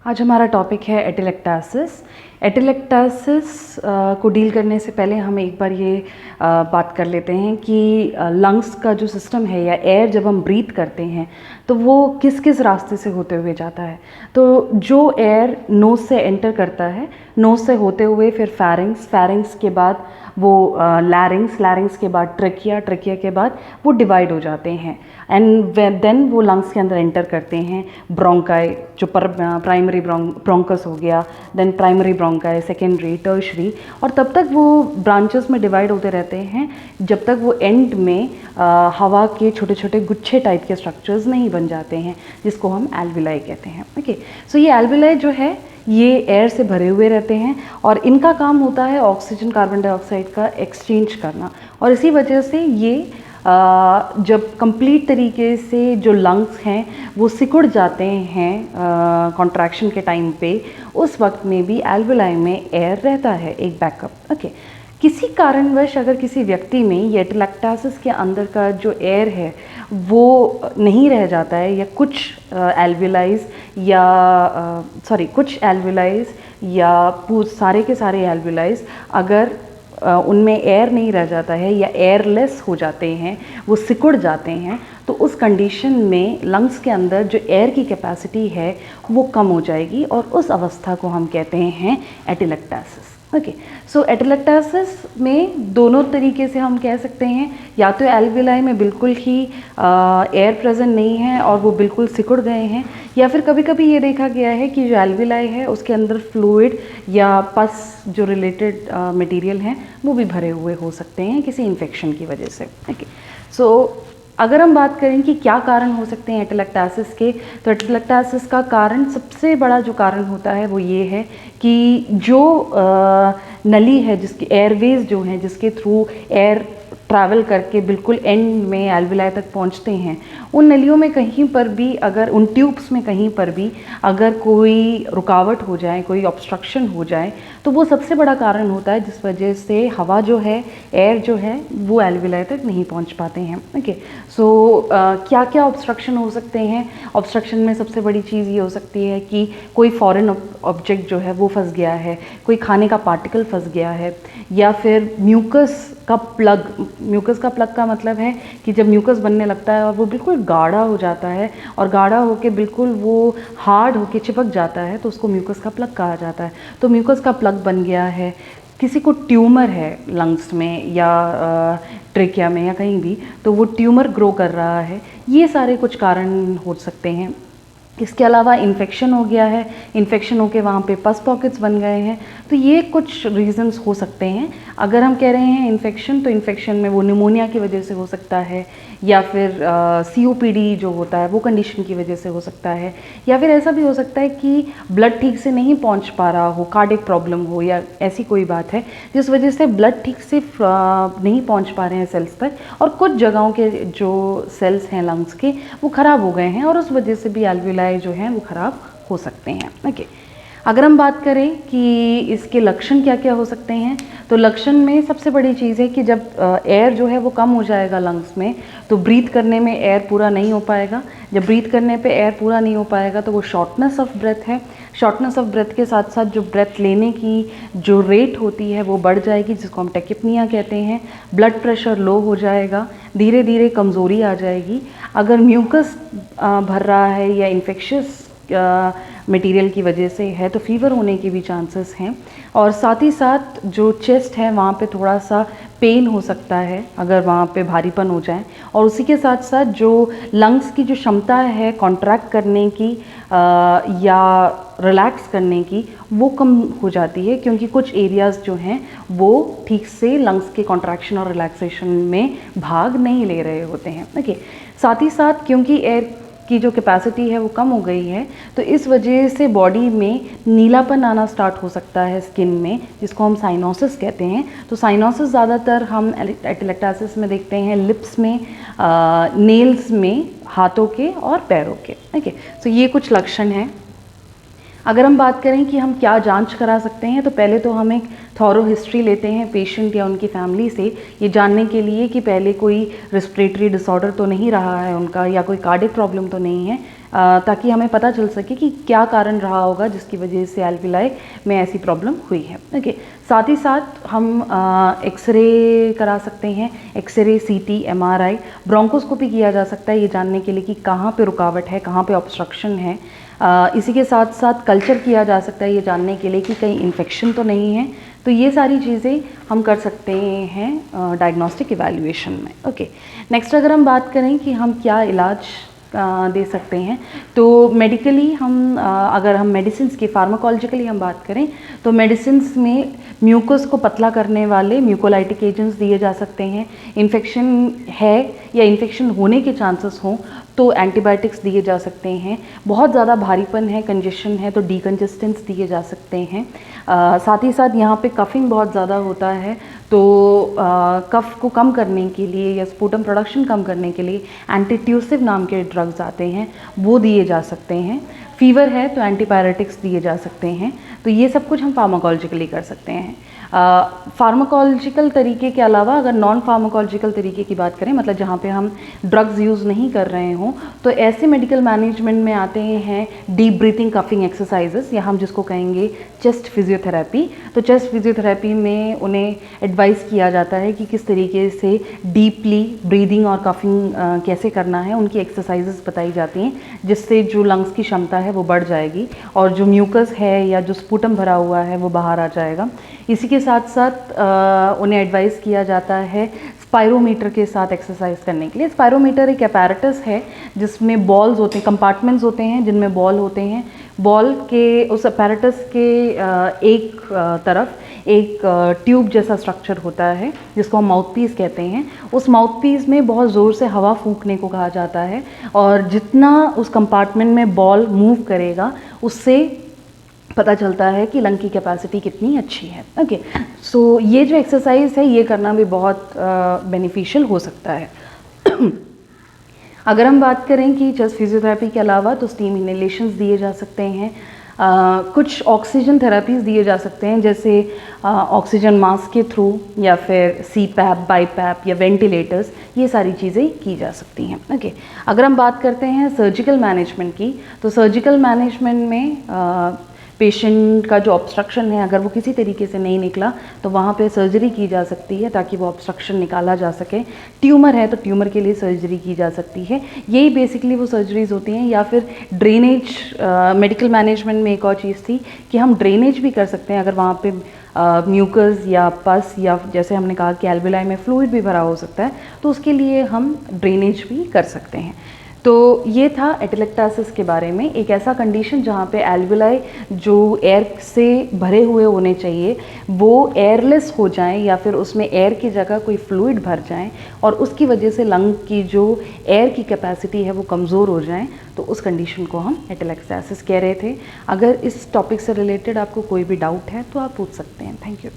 आज हमारा टॉपिक है एटेलेक्टासिस। एटेलेक्टासिस को डील करने से पहले हम एक बार ये बात कर लेते हैं कि लंग्स का जो सिस्टम है या एयर जब हम ब्रीथ करते हैं तो वो किस किस रास्ते से होते हुए जाता है। तो जो एयर नोज़ से एंटर करता है, नोज़ से होते हुए फिर फैरिंग्स के बाद वो लैरिंग्स के बाद ट्रेकिया के बाद वो डिवाइड हो जाते हैं एंड देन वो लंग्स के अंदर एंटर करते हैं। ब्रोंकाई जो प्राइमरी ब्रोंकस हो गया, then primary bronchi, secondary, tertiary, और तब तक वो ब्रांचेस में डिवाइड होते रहते हैं जब तक वो एंड में हवा के छोटे छोटे गुच्छे टाइप के स्ट्रक्चर्स नहीं बन जाते हैं, जिसको हम एल्विलाई कहते हैं। ओके, सो ये एल्विलाई जो है ये एयर से भरे हुए रहते हैं और इनका काम होता है ऑक्सीजन कार्बन डाइऑक्साइड का एक्सचेंज करना, और इसी वजह से ये जब कंप्लीट तरीके से जो लंग्स हैं वो सिकुड़ जाते हैं कॉन्ट्रैक्शन के टाइम पे, उस वक्त में भी एल्विलाई में एयर रहता है एक बैकअप। ओके, किसी कारणवश अगर किसी व्यक्ति में ये एटेलेक्टासिस के अंदर का जो एयर है वो नहीं रह जाता है, या कुछ एल्विलाइज या सारे के सारे एल्विलाइज अगर उनमें एयर नहीं रह जाता है या एयरलेस हो जाते हैं, वो सिकुड़ जाते हैं, तो उस कंडीशन में लंग्स के अंदर जो एयर की कैपेसिटी है वो कम हो जाएगी और उस अवस्था को हम कहते हैं एटेलेक्टासिस। ओके, सो एटेलेक्टासिस में दोनों तरीके से हम कह सकते हैं, या तो एल्विलाई में बिल्कुल ही एयर प्रेजेंट नहीं है और वो बिल्कुल सिकुड़ गए हैं, या फिर कभी कभी ये देखा गया है कि जो एल्विलाई है उसके अंदर फ्लूइड या पस जो रिलेटेड मटेरियल हैं वो भी भरे हुए हो सकते हैं किसी इन्फेक्शन की वजह से। ओके, सो अगर हम बात करें कि क्या कारण हो सकते हैं एटेलेक्टासिस के, तो एटेलेक्टासिस का कारण, सबसे बड़ा जो कारण होता है वो ये है कि जो नली है, जिसकी एयरवेज जो हैं, जिसके थ्रू एयर ट्रैवल करके बिल्कुल एंड में एल्विलाई तक पहुंचते हैं, उन नलियों में कहीं पर भी अगर, उन ट्यूब्स में कहीं पर भी अगर कोई रुकावट हो जाए, कोई ऑब्स्ट्रक्शन हो जाए, तो वो सबसे बड़ा कारण होता है जिस वजह से हवा जो है, एयर जो है, वो एल्विलाई तक नहीं पहुंच पाते हैं। ओके, सो क्या क्या ऑब्स्ट्रक्शन हो सकते हैं? ऑब्स्ट्रक्शन में सबसे बड़ी चीज़ ये हो सकती है कि कोई फॉरेन ऑब्जेक्ट जो है वो फंस गया है, कोई खाने का पार्टिकल फंस गया है, या फिर म्यूकस का प्लग का मतलब है कि जब म्यूकस बनने लगता है और वो बिल्कुल गाढ़ा हो जाता है और गाढ़ा होके बिल्कुल वो हार्ड होके चिपक जाता है, तो उसको म्यूकस का प्लग कहा जाता है। तो म्यूकस का प्लग बन गया है, किसी को ट्यूमर है लंग्स में या ट्रेकिया में या कहीं भी, तो वो ट्यूमर ग्रो कर रहा है, ये सारे कुछ कारण हो सकते हैं। इसके अलावा इन्फेक्शन हो गया है, इन्फेक्शन होके वहाँ पे पस पॉकेट्स बन गए हैं, तो ये कुछ रीजंस हो सकते हैं। अगर हम कह रहे हैं इन्फेक्शन, तो इन्फेक्शन में वो निमोनिया की वजह से हो सकता है, या फिर COPD जो होता है वो कंडीशन की वजह से हो सकता है, या फिर ऐसा भी हो सकता है कि ब्लड ठीक से नहीं पहुंच पा रहा हो, कार्डियक प्रॉब्लम हो, या ऐसी कोई बात है जिस वजह से ब्लड ठीक से नहीं पहुंच पा रहे हैं सेल्स तक, और कुछ जगहों के जो सेल्स हैं लंग्स के वो ख़राब हो गए हैं, और उस वजह से भी एल्विलाई जो हैं वो ख़राब हो सकते हैं। ओके, अगर हम बात करें कि इसके लक्षण क्या क्या हो सकते हैं, तो लक्षण में सबसे बड़ी चीज़ है कि जब एयर जो है वो कम हो जाएगा लंग्स में, तो ब्रीथ करने में एयर पूरा नहीं हो पाएगा। जब ब्रीथ करने पे एयर पूरा नहीं हो पाएगा तो वो शॉर्टनेस ऑफ ब्रेथ है। शॉर्टनेस ऑफ ब्रेथ के साथ साथ जो ब्रेथ लेने की जो रेट होती है वो बढ़ जाएगी, जिसको हम टेकिपनिया कहते हैं। ब्लड प्रेशर लो हो जाएगा, धीरे धीरे कमज़ोरी आ जाएगी। अगर म्यूकस भर रहा है या इन्फेक्शियस मटेरियल की वजह से है तो फीवर होने के भी चांसेस हैं, और साथ ही साथ जो चेस्ट है वहाँ पे थोड़ा सा पेन हो सकता है अगर वहाँ पे भारीपन हो जाए, और उसी के साथ साथ जो लंग्स की जो क्षमता है कॉन्ट्रैक्ट करने की या रिलैक्स करने की वो कम हो जाती है, क्योंकि कुछ एरियाज़ जो हैं वो ठीक से लंग्स के कॉन्ट्रैक्शन और रिलैक्सेशन में भाग नहीं ले रहे होते हैं। ओके, साथ ही साथ क्योंकि एयर की जो कैपेसिटी है वो कम हो गई है, तो इस वजह से बॉडी में नीलापन आना स्टार्ट हो सकता है स्किन में, जिसको हम साइनोसिस कहते हैं। तो साइनोसिस ज़्यादातर हम एटेलेक्टासिस में देखते हैं लिप्स में, नेल्स में, हाथों के और पैरों के। ओके, तो ये कुछ लक्षण हैं। अगर हम बात करें कि हम क्या जांच करा सकते हैं, तो पहले तो हम एक थॉरो हिस्ट्री लेते हैं पेशेंट या उनकी फैमिली से, ये जानने के लिए कि पहले कोई रेस्पिरेटरी डिसऑर्डर तो नहीं रहा है उनका, या कोई कार्डियक प्रॉब्लम तो नहीं है। ताकि हमें पता चल सके कि क्या कारण रहा होगा जिसकी वजह से एल्विलाई में ऐसी प्रॉब्लम हुई है। ओके, साथ ही साथ हम एक्सरे करा सकते हैं, एक्सरे, सीटी, एमआरआई, ब्रोंकोस्कोपी किया जा सकता है ये जानने के लिए कि कहाँ पे रुकावट है, कहाँ पे ऑब्स्ट्रक्शन है। इसी के साथ साथ कल्चर किया जा सकता है ये जानने के लिए कि कहीं इन्फेक्शन तो नहीं है। तो ये सारी चीज़ें हम कर सकते हैं डायग्नोस्टिक इवैल्यूएशन में। ओके, नेक्स्ट अगर हम बात करें कि हम क्या इलाज दे सकते हैं, तो मेडिकली हम अगर हम मेडिसिन्स की फार्माकोलॉजिकली हम बात करें तो मेडिसिन्स में म्यूकस को पतला करने वाले म्यूकोलाइटिक एजेंट्स दिए जा सकते हैं। इन्फेक्शन है या इन्फेक्शन होने के चांसेस हों तो एंटीबायोटिक्स दिए जा सकते हैं। बहुत ज़्यादा भारीपन है, कंजेशन है तो डीकंजेस्टेंट्स दिए जा सकते हैं। साथ ही साथ यहाँ पे कफिंग बहुत ज़्यादा होता है तो कफ को कम करने के लिए या स्पूटम प्रोडक्शन कम करने के लिए एंटीट्यूसिव नाम के ड्रग्स आते हैं, वो दिए जा सकते हैं। फीवर है तो एंटीपायरेटिक्स दिए जा सकते हैं। तो ये सब कुछ हम फार्माकोलॉजिकली कर सकते हैं। फार्माकोलॉजिकल तरीके के अलावा अगर नॉन फार्माकोलॉजिकल तरीके की बात करें, मतलब जहाँ पे हम ड्रग्स यूज़ नहीं कर रहे हों, तो ऐसे मेडिकल मैनेजमेंट में आते हैं डीप ब्रीथिंग कफिंग एक्सरसाइजेस, या हम जिसको कहेंगे चेस्ट फिजियोथेरेपी। तो चेस्ट फिजियोथेरेपी में उन्हें एडवाइस किया जाता है कि किस तरीके से डीपली ब्रीदिंग और कफिंग कैसे करना है, उनकी एक्सरसाइजेस बताई जाती हैं जिससे जो लंग्स की क्षमता है वो बढ़ जाएगी और जो म्यूकस है या जो स्पूटम भरा हुआ है वो बाहर आ जाएगा। इसी के साथ साथ उन्हें एडवाइस किया जाता है स्पायरोमीटर के साथ एक्सरसाइज करने के लिए। स्पायरोमीटर एक अपैरेटस है जिसमें बॉल्स होते हैं, कंपार्टमेंट्स होते हैं जिनमें बॉल होते हैं। बॉल के उस अपैरेटस के एक तरफ एक ट्यूब जैसा स्ट्रक्चर होता है जिसको हम माउथपीस कहते हैं। उस माउथपीस में बहुत ज़ोर से हवा फूंकने को कहा जाता है और जितना उस कंपार्टमेंट में बॉल मूव करेगा उससे पता चलता है कि लंग की कैपेसिटी कितनी अच्छी है। ओके, सो ये जो एक्सरसाइज है ये करना भी बहुत बेनिफिशियल हो सकता है। अगर हम बात करें कि चेस्ट फिजियोथेरेपी के अलावा तो स्टीम इनहेलेशंस दिए जा सकते हैं। कुछ ऑक्सीजन थेरेपीज़ दिए जा सकते हैं जैसे ऑक्सीजन मास्क के थ्रू या फिर सीपैप, बाईपैप या वेंटिलेटर्स, ये सारी चीज़ें की जा सकती हैं। ओके, अगर हम बात करते हैं सर्जिकल मैनेजमेंट की, तो सर्जिकल मैनेजमेंट में पेशेंट का जो ऑब्स्ट्रक्शन है अगर वो किसी तरीके से नहीं निकला तो वहाँ पे सर्जरी की जा सकती है ताकि वो ऑब्स्ट्रक्शन निकाला जा सके। ट्यूमर है तो ट्यूमर के लिए सर्जरी की जा सकती है। यही बेसिकली वो सर्जरीज होती हैं। या फिर ड्रेनेज, मेडिकल मैनेजमेंट में एक और चीज़ थी कि हम ड्रेनेज भी कर सकते हैं अगर वहाँ पे म्यूकस या पस या जैसे हमने कहा कि एल्विलाई में फ्लूइड भी भरा हो सकता है तो उसके लिए हम ड्रेनेज भी कर सकते हैं। तो ये था एटेलेक्टासिस के बारे में, एक ऐसा कंडीशन जहाँ पे एल्विलाई जो एयर से भरे हुए होने चाहिए वो एयरलेस हो जाएं या फिर उसमें एयर की जगह कोई फ्लूइड भर जाएं और उसकी वजह से लंग की जो एयर की कैपेसिटी है वो कमज़ोर हो जाएं, तो उस कंडीशन को हम एटेलेक्टासिस कह रहे थे। अगर इस टॉपिक से रिलेटेड आपको कोई भी डाउट है तो आप पूछ सकते हैं। Thank you.